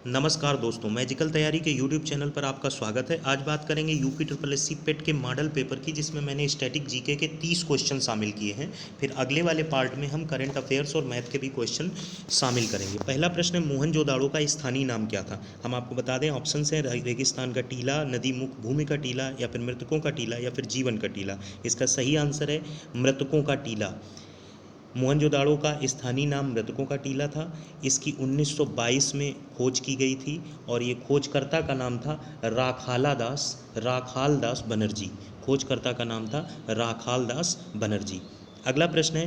नमस्कार दोस्तों, मैजिकल तैयारी के यूट्यूब चैनल पर आपका स्वागत है। आज बात करेंगे यूपी ट्रिपल एस सी पेट के मॉडल पेपर की, जिसमें मैंने स्टैटिक जीके के 30 क्वेश्चन शामिल किए हैं। फिर अगले वाले पार्ट में हम करंट अफेयर्स और मैथ के भी क्वेश्चन शामिल करेंगे। पहला प्रश्न है, मोहनजोदाड़ो का स्थानीय नाम क्या था? हम आपको बता दें, ऑप्शन है रेगिस्तान का टीला, नदी मुख भूमि का टीला, या फिर मृतकों का टीला, या फिर जीवन का टीला। इसका सही आंसर है मृतकों का टीला। मोहनजोदाड़ो का स्थानीय नाम मृतकों का टीला था। इसकी 1922 में खोज की गई थी और ये खोजकर्ता का नाम था राखाल दास बनर्जी। खोजकर्ता का नाम था राखाल दास बनर्जी। अगला प्रश्न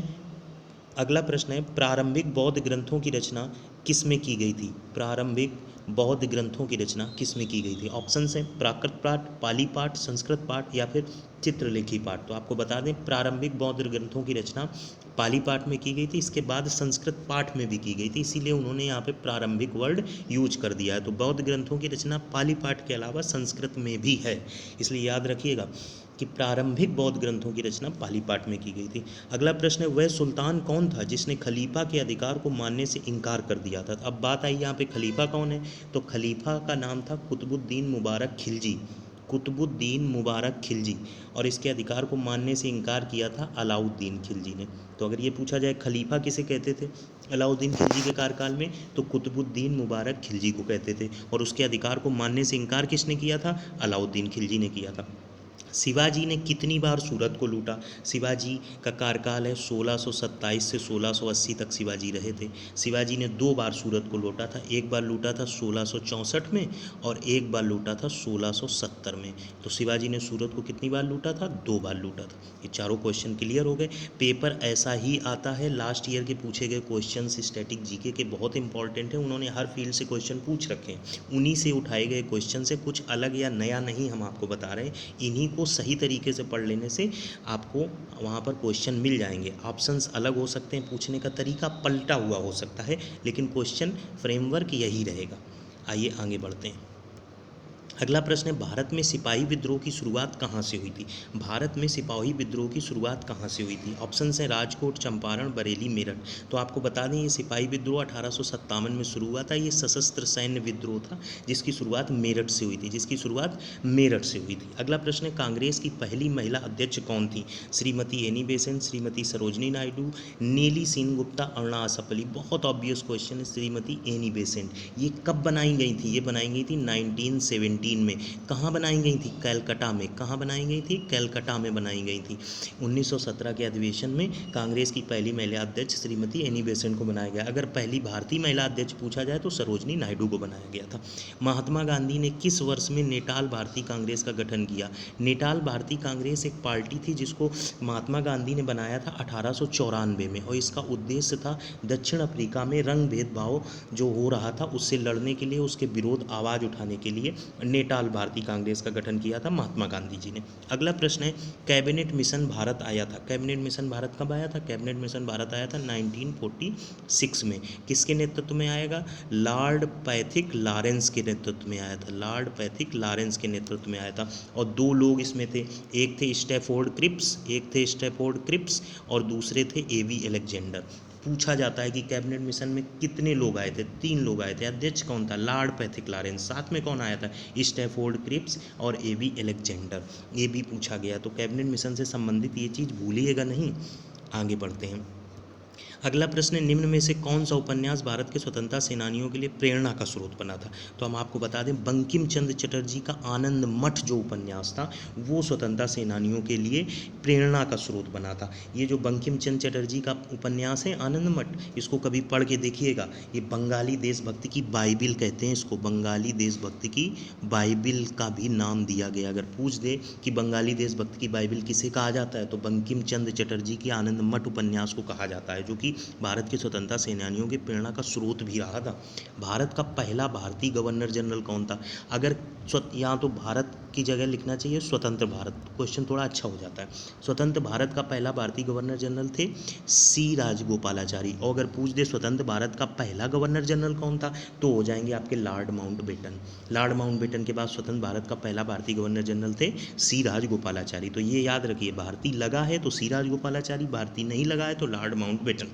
है, प्रारंभिक बौद्ध ग्रंथों की रचना किस में की गई थी? प्रारंभिक बौद्ध ग्रंथों की रचना किस में की गई थी? ऑप्शन है प्राकृत पाठ, पाली पाठ, संस्कृत पाठ, या फिर चित्रलेखी पाठ। तो आपको बता दें, प्रारंभिक बौद्ध ग्रंथों की रचना पाली पाठ में की गई थी। इसके बाद संस्कृत पाठ में भी की गई थी, इसीलिए उन्होंने यहाँ पे प्रारंभिक वर्ड यूज कर दिया है। तो बौद्ध ग्रंथों की रचना पाली पाठ के अलावा संस्कृत में भी है, इसलिए याद रखिएगा कि प्रारंभिक बौद्ध ग्रंथों की रचना पाली पाठ में की गई थी। अगला प्रश्न है, वह सुल्तान कौन था जिसने खलीफा के अधिकार को मानने से इनकार कर दिया था? अब बात आई यहाँ पे खलीफा कौन है, तो खलीफा का नाम था कुतुबुद्दीन मुबारक खिलजी। कुतुबुद्दीन मुबारक खिलजी। और इसके अधिकार को मानने से इनकार किया था अलाउद्दीन खिलजी ने। तो अगर ये पूछा जाए खलीफा किसे कहते थे अलाउद्दीन खिलजी के कार्यकाल में, तो कुतुबुद्दीन मुबारक खिलजी को कहते थे। और उसके अधिकार को मानने से इनकार किसने किया था? अलाउद्दीन खिलजी ने किया था। शिवाजी ने कितनी बार सूरत को लूटा? शिवाजी का कार्यकाल है 1627 से 1680 तक शिवाजी रहे थे। शिवाजी ने 2 बार सूरत को लूटा था। एक बार लूटा था 1664 में और एक बार लूटा था 1670 में। तो शिवाजी ने सूरत को कितनी बार लूटा था? 2 बार लूटा था। ये चारों क्वेश्चन क्लियर हो गए। पेपर ऐसा ही आता है, लास्ट ईयर के पूछे गए क्वेश्चन स्टैटिक जीके के बहुत इंपॉर्टेंट है। उन्होंने हर फील्ड से क्वेश्चन पूछ रखे हैं, उन्हीं से उठाए गए क्वेश्चन से, कुछ अलग या नया नहीं हम आपको बता रहे हैं। इन्हीं को सही तरीके से पढ़ लेने से आपको वहाँ पर क्वेश्चन मिल जाएंगे। ऑप्शंस अलग हो सकते हैं, पूछने का तरीका पलटा हुआ हो सकता है, लेकिन क्वेश्चन फ्रेमवर्क यही रहेगा। आइए आगे बढ़ते हैं। अगला प्रश्न है, भारत में सिपाही विद्रोह की शुरुआत कहाँ से हुई थी? भारत में सिपाही विद्रोह की शुरुआत कहाँ से हुई थी? ऑप्शन है राजकोट, चंपारण, बरेली, मेरठ। तो आपको बता दें, ये सिपाही विद्रोह 1857 में शुरू हुआ था। ये सशस्त्र सैन्य विद्रोह था जिसकी शुरुआत मेरठ से हुई थी। अगला प्रश्न है, कांग्रेस की पहली महिला अध्यक्ष कौन थी? श्रीमती एनी बेसेंट, श्रीमती सरोजनी नायडू, नेली सेन गुप्ता, अरुणा असफअली। बहुत ऑब्वियस क्वेश्चन है, श्रीमती एनी बेसेंट। ये कब बनाई गई थी? ये बनाई गई थी 1917 में। कहाँ बनाई गई थी? कलकत्ता में। कहाँ बनाई गई थी? कलकत्ता में बनाई गई थी। 1917 के अधिवेशन में कांग्रेस की पहली महिला अध्यक्ष श्रीमती एनी बेसेंट को बनाया गया। अगर पहली भारतीय महिला अध्यक्ष पूछा जाए तो सरोजनी नायडू को बनाया गया था। महात्मा गांधी ने किस वर्ष में नेटाल भारतीय कांग्रेस का गठन किया? नेटाल भारतीय कांग्रेस एक पार्टी थी जिसको महात्मा गांधी ने बनाया था 1894 में, और इसका उद्देश्य था दक्षिण अफ्रीका में रंग भेदभाव जो हो रहा था उससे लड़ने के लिए, उसके विरोध आवाज़ उठाने के लिए नेटाल भारतीय कांग्रेस का गठन किया था महात्मा गांधी जी ने। अगला प्रश्न है, कैबिनेट मिशन भारत आया था? कैबिनेट मिशन भारत कब आया था? कैबिनेट मिशन भारत आया था 1946 में। किसके नेतृत्व में आएगा? लॉर्ड पैथिक लॉरेंस के नेतृत्व में आया था। लॉर्ड पैथिक लॉरेंस के नेतृत्व में आया था। और 2 लोग इसमें थे, एक थे स्टैफोर्ड क्रिप्स और दूसरे थे एवी अलेक्जेंडर। पूछा जाता है कि कैबिनेट मिशन में कितने लोग आए थे? 3 लोग आए थे। अध्यक्ष कौन था? Lord Pethick Lawrence. साथ में कौन आया था? स्टैफोर्ड क्रिप्स और एवी अलेक्जेंडर। ये भी पूछा गया, तो कैबिनेट मिशन से संबंधित ये चीज़ भूलिएगा नहीं। आगे बढ़ते हैं। अगला प्रश्न है, निम्न में से कौन सा उपन्यास भारत के स्वतंत्रता सेनानियों के लिए प्रेरणा का स्रोत बना था? तो हम आपको बता दें, बंकिम चंद्र चटर्जी का आनंद मठ जो उपन्यास था वो स्वतंत्रता सेनानियों के लिए प्रेरणा का स्रोत बना था। ये जो बंकिम चंद्र चटर्जी का उपन्यास है आनंद मठ, इसको कभी पढ़ के देखिएगा। ये बंगाली देशभक्ति की बाइबिल कहते हैं इसको, बंगाली देशभक्ति की बाइबिल का भी नाम दिया गया। अगर पूछ दे कि बंगाली देशभक्ति की बाइबिल किसे कहा जाता है, तो बंकिम चंद्र चटर्जी की आनंद मठ उपन्यास को कहा जाता है, जो कि भारत के स्वतंत्रता सेनानियों के प्रेरणा का स्रोत भी रहा था। भारत का पहला भारतीय गवर्नर जनरल कौन था? अगर यहाँ तो भारत की जगह लिखना चाहिए स्वतंत्र भारत, क्वेश्चन थोड़ा अच्छा हो जाता है। स्वतंत्र भारत का पहला भारतीय गवर्नर जनरल थे सी राजगोपालाचारी। और अगर पूछ दे स्वतंत्र भारत का पहला गवर्नर जनरल कौन था, तो हो जाएंगे आपके लॉर्ड माउंटबेटन। लॉर्ड माउंटबेटन के बाद स्वतंत्र भारत का पहला भारतीय गवर्नर जनरल थे सी राजगोपालाचारी। तो ये याद रखिए, भारतीय लगा है तो सी राजगोपालाचारी, भारतीय नहीं लगा है तो लॉर्ड माउंटबेटन।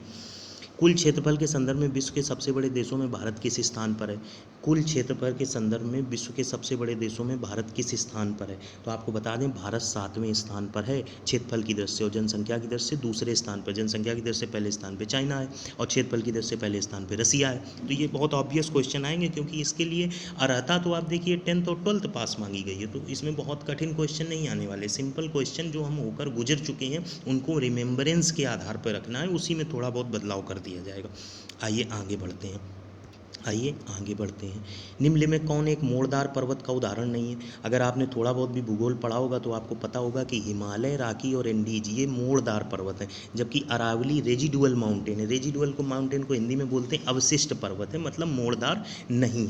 कुल क्षेत्रफल के संदर्भ में विश्व के सबसे बड़े देशों में भारत किस स्थान पर है? कुल क्षेत्रफल के संदर्भ में विश्व के सबसे बड़े देशों में भारत किस स्थान पर है? तो आपको बता दें भारत 7वें स्थान पर है क्षेत्रफल की दृष्टि से, और जनसंख्या की दृष्टि से दूसरे स्थान पर। जनसंख्या की दृष्टि से पहले स्थान पर चाइना है और क्षेत्रफल की दृष्टि से पहले स्थान पर रसिया है। तो ये बहुत ऑब्वियस क्वेश्चन आएंगे, क्योंकि इसके लिए अर्हता तो आप देखिए 10th और 12th पास मांगी गई है, तो इसमें बहुत कठिन क्वेश्चन नहीं आने वाले। सिंपल क्वेश्चन जो हम होकर गुजर चुके हैं उनको रिमेंबरेंस के आधार पर रखना है, उसी में थोड़ा बहुत बदलाव कर दिया जाएगा। आइए आगे बढ़ते हैं। निम्नलिखित में कौन एक मोड़दार पर्वत का उदाहरण नहीं है? अगर आपने थोड़ा बहुत भी भूगोल पढ़ा होगा तो आपको पता होगा कि हिमालय, राकी और एंडीज ये मोड़दार पर्वत हैं, जबकि अरावली रेजिडुअल माउंटेन है। रेजिडुअल को माउंटेन को हिंदी में बोलते हैं अवशिष्ट पर्वत है, मतलब मोड़दार नहीं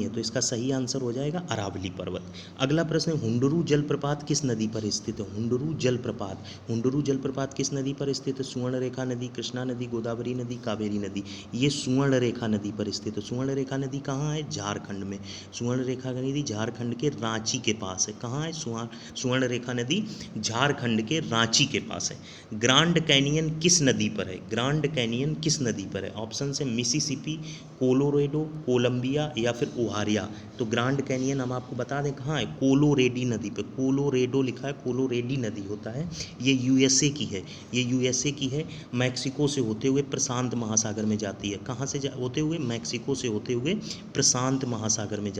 है। तो इसका सही आंसर हो जाएगा अरावली पर्वत। अगला प्रश्न है, हुंडरू जलप्रपात किस नदी पर स्थित है? हुंडरू जलप्रपात किस नदी पर स्थित है? सुवर्णरेखा नदी, कृष्णा नदी, गोदावरी नदी, कावेरी नदी। ये सुवर्णरेखा नदी पर स्थित है। सुवर्णरेखा नदी कहाँ है? झारखंड में। सुवर्णरेखा नदी झारखंड के रांची के पास है। कहाँ है सुवर्णरेखा नदी? झारखंड के रांची के पास है। ग्रांड कैनियन किस नदी पर है? ऑप्शन है मिसिसिपी, कोलोरेडो, कोलंबिया या फिर ओहारिया। तो ग्रांड कैनियन हम आपको बता दें कहाँ है? कोलोरेडी नदी पे। कोलोरेडो लिखा है, कोलोरेडी नदी होता है। ये यूएसए की है। मैक्सिको से होते हुए प्रशांत महासागर में जाती है। कहाँ से होते हुए? मैक्सिको से होते हुए प्रशांत महासागर में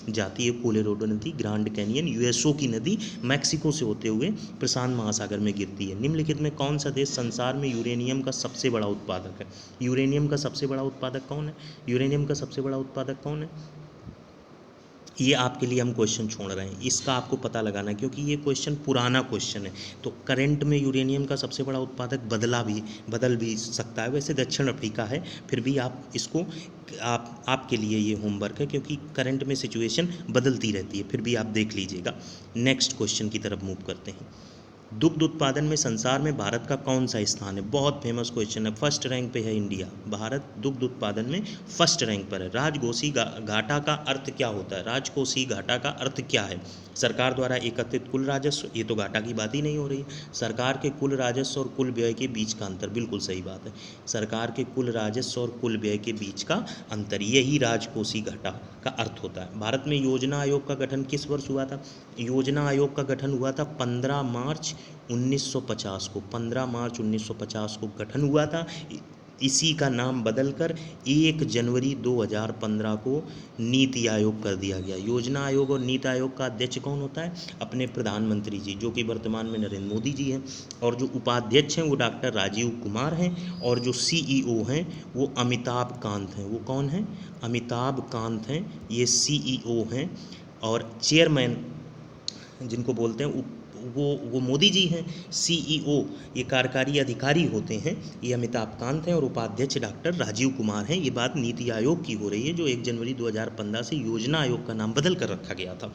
जाती है। कोलोरेडो नदी, ग्रांड कैनियन यूएसओ की नदी, मैक्सिको से होते हुए प्रशांत महासागर में गिरती है। निम्नलिखित में कौन सा देश संसार में यूरेनियम का सबसे बड़ा उत्पादक है? यूरेनियम का सबसे बड़ा उत्पादक कौन है? ये आपके लिए हम क्वेश्चन छोड़ रहे हैं, इसका आपको पता लगाना है, क्योंकि ये क्वेश्चन पुराना क्वेश्चन है। तो करंट में यूरेनियम का सबसे बड़ा उत्पादक बदल भी सकता है। वैसे दक्षिण अफ्रीका है, फिर भी आप इसको आपके लिए ये होमवर्क है, क्योंकि करंट में सिचुएशन बदलती रहती है, फिर भी आप देख लीजिएगा। नेक्स्ट क्वेश्चन की तरफ मूव करते हैं। दुग्ध उत्पादन में संसार में भारत का कौन सा स्थान है? बहुत फेमस क्वेश्चन है। फर्स्ट रैंक पे है इंडिया। भारत दुग्ध उत्पादन में फर्स्ट रैंक पर है। राजकोषीय घाटा का अर्थ क्या होता है? राजकोषीय घाटा का अर्थ क्या है? सरकार द्वारा एकत्रित कुल राजस्व, ये तो घाटा की बात ही नहीं हो रही है। सरकार के कुल राजस्व और कुल व्यय के बीच का अंतर, बिल्कुल सही बात है। सरकार के कुल राजस्व और कुल व्यय के बीच का अंतर, यही राजकोषीय घाटा का अर्थ होता है। भारत में योजना आयोग का गठन किस वर्ष हुआ था? योजना आयोग का गठन हुआ था 15 मार्च 1950 को। 15 मार्च 1950 को गठन हुआ था। इसी का नाम बदलकर 1 जनवरी 2015 को नीति आयोग कर दिया गया। योजना आयोग और नीति आयोग का अध्यक्ष कौन होता है? अपने प्रधानमंत्री जी, जो कि वर्तमान में नरेंद्र मोदी जी हैं। और जो उपाध्यक्ष हैं वो डॉक्टर राजीव कुमार हैं, और जो सीईओ हैं वो अमिताभ कांत हैं। वो कौन हैं? अमिताभ कांत हैं, ये सीईओ हैं। और चेयरमैन जिनको बोलते हैं वो मोदी जी हैं। सीईओ ये कार्यकारी अधिकारी होते हैं, ये अमिताभ कांत हैं, और उपाध्यक्ष डॉक्टर राजीव कुमार हैं। ये बात नीति आयोग की हो रही है, जो 1 जनवरी 2015 से योजना आयोग का नाम बदल कर रखा गया था।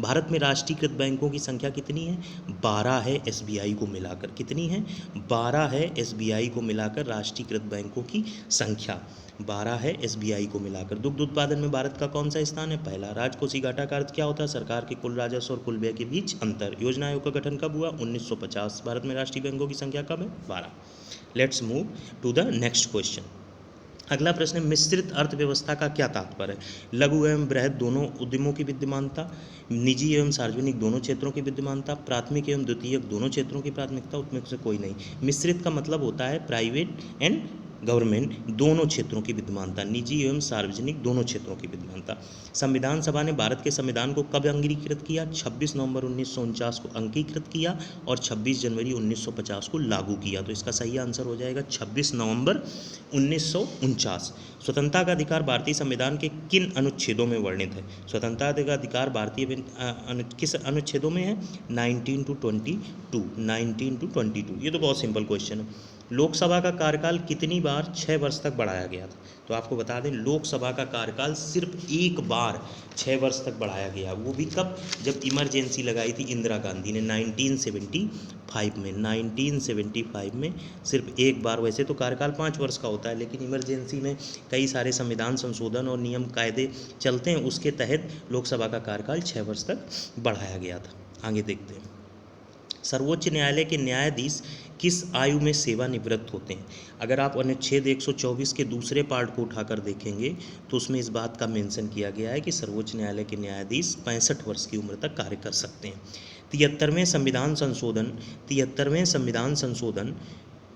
भारत में राष्ट्रीयकृत बैंकों की संख्या कितनी है? 12 है एसबीआई को मिलाकर। कितनी है? 12 है एसबीआई को मिलाकर राष्ट्रीयकृत बैंकों की संख्या 12 है एसबीआई को मिलाकर। दुग्ध उत्पादन में भारत का कौन सा स्थान है? पहला। राजकोषीय घाटा का अर्थ क्या होता है? सरकार के कुल राजस्व और कुल व्यय के बीच अंतर। योजना आयोग का गठन कब हुआ? 1950। भारत में राष्ट्रीय बैंकों की संख्या कब है? 12। Let's move to the next question. अगला प्रश्न है, मिश्रित अर्थव्यवस्था का क्या तात्पर्य है? लघु एवं बृहद दोनों उद्यमों की विद्यमानता, निजी एवं सार्वजनिक दोनों क्षेत्रों की विद्यमानता, प्राथमिक एवं द्वितीयक दोनों क्षेत्रों की प्राथमिकता, उसमें से कोई नहीं। मिश्रित का मतलब होता है प्राइवेट एंड गवर्नमेंट दोनों क्षेत्रों की विद्यमानता, निजी एवं सार्वजनिक दोनों क्षेत्रों की विद्यमानता। संविधान सभा ने भारत के संविधान को कब अंगीकृत किया? 26 नवंबर 1949 को अंगीकृत किया और 26 जनवरी 1950 को लागू किया। तो इसका सही आंसर हो जाएगा 26 नवंबर 1949। स्वतंत्रता का अधिकार भारतीय संविधान के किन अनुच्छेदों में वर्णित है? स्वतंत्रता का अधिकार भारतीय किस अनुच्छेदों में है? 19 to 22। ये तो बहुत सिंपल क्वेश्चन है। लोकसभा का कार्यकाल कितनी बार 6 वर्ष तक बढ़ाया गया था? तो आपको बता दें, लोकसभा का कार्यकाल सिर्फ एक बार 6 वर्ष तक बढ़ाया गया। वो भी कब? जब इमरजेंसी लगाई थी इंदिरा गांधी ने 1975 में। 1975 में सिर्फ एक बार। वैसे तो कार्यकाल 5 वर्ष का होता है, लेकिन इमरजेंसी में कई सारे संविधान संशोधन और नियम कायदे चलते हैं, उसके तहत लोकसभा का कार्यकाल 6 वर्ष तक बढ़ाया गया था। आगे देखते हैं। सर्वोच्च न्यायालय के न्यायाधीश किस आयु में सेवानिवृत्त होते हैं। अगर आप अनुच्छेद 124 के दूसरे पार्ट को उठाकर देखेंगे तो उसमें इस बात का मेंशन किया गया है कि सर्वोच्च न्यायालय के न्यायाधीश 65 वर्ष की उम्र तक कार्य कर सकते हैं। 73वें संविधान संशोधन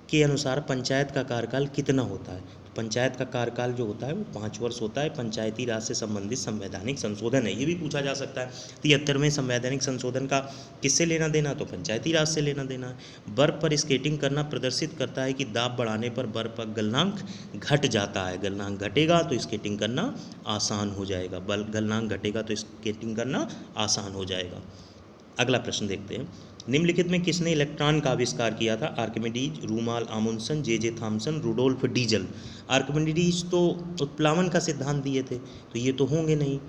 के अनुसार पंचायत का कार्यकाल कितना होता है। पंचायत का कार्यकाल जो होता है वो 5 वर्ष होता है। पंचायती राज से संबंधित संवैधानिक संशोधन है, ये भी पूछा जा सकता है। 73वें संवैधानिक संशोधन का किससे लेना देना, तो पंचायती राज से लेना देना है। बर्फ पर स्केटिंग करना प्रदर्शित करता है कि दाब बढ़ाने पर बर्फ का गलनांक घट जाता है। गलनांक घटेगा तो स्केटिंग करना आसान हो जाएगा, गलनांक घटेगा तो स्केटिंग करना आसान हो जाएगा। अगला प्रश्न देखते हैं। निम्नलिखित में किसने इलेक्ट्रॉन का आविष्कार किया था। आर्किमिडीज, रूमाल Amundsen, J Thomson, Rudolf Diesel. Archimedes तो उत्प्लावन का सिद्धांत दिए थे, तो ये तो होंगे नहीं।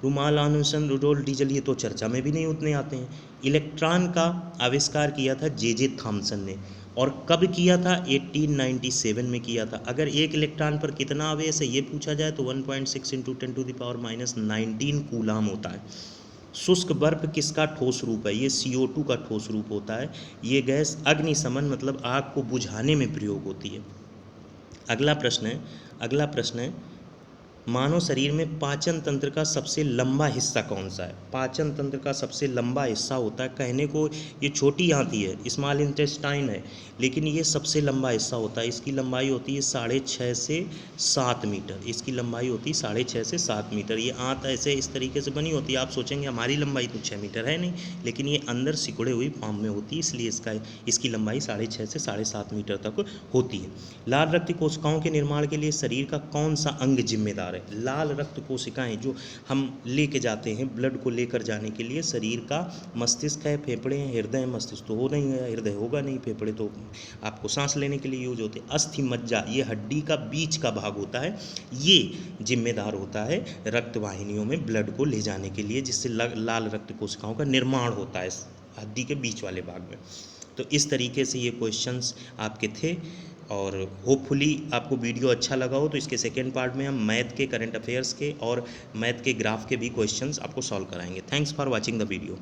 रूमाल आमुंडसन, रुडोल्फ डीजल ये तो चर्चा में भी नहीं उतने आते हैं। इलेक्ट्रॉन का आविष्कार किया था जे थॉमसन ने, और कब किया था, 1897 में किया था। अगर एक इलेक्ट्रॉन पर कितना आवेश है ये पूछा जाए तो 1.6 × 10⁻⁹ कूलाम होता है। शुष्क बर्फ किसका ठोस रूप है, ये CO2 का ठोस रूप होता है। ये गैस अग्निशमन मतलब आग को बुझाने में प्रयोग होती है। अगला प्रश्न है मानव शरीर में पाचन तंत्र का सबसे लंबा हिस्सा कौन सा है। पाचन तंत्र का सबसे लंबा हिस्सा होता है, कहने को ये छोटी आंती है, स्मॉल इंटेस्टाइन है, लेकिन ये सबसे लंबा हिस्सा होता है। इसकी लंबाई होती है 6.5 से 7 मीटर। इसकी लंबाई होती है 6.5 से 7 मीटर। ये आंत ऐसे इस तरीके से बनी होती है। आप सोचेंगे हमारी लंबाई तो 6 मीटर है नहीं, लेकिन ये अंदर सिकुड़े हुई फॉर्म में होती है, इसलिए इसकी लंबाई 6.5 से 7.5 मीटर तक होती है। लाल रक्त कोशिकाओं के निर्माण के लिए शरीर का कौन सा अंग जिम्मेदार। लाल रक्त कोशिकाएं जो हम लेके जाते हैं ब्लड को लेकर जाने के लिए, शरीर का मस्तिष्क है, फेफड़े हैं, हृदय। मस्तिष्क तो हो नहीं है, हृदय होगा नहीं, फेफड़े तो आपको सांस लेने के लिए यूज होते हैं। अस्थि मज्जा ये हड्डी का बीच का भाग होता है, ये जिम्मेदार होता है रक्त वाहिनियों में ब्लड को ले जाने के लिए, जिससे लाल रक्त कोशिकाओं का निर्माण होता है हड्डी के बीच वाले भाग में। तो इस तरीके से ये क्वेश्चंस आपके थे, और होपफुली आपको वीडियो अच्छा लगा हो। तो इसके सेकेंड पार्ट में हम मैथ के, करंट अफेयर्स के और मैथ के ग्राफ के भी क्वेश्चंस आपको सॉल्व कराएंगे। Thanks for watching the video.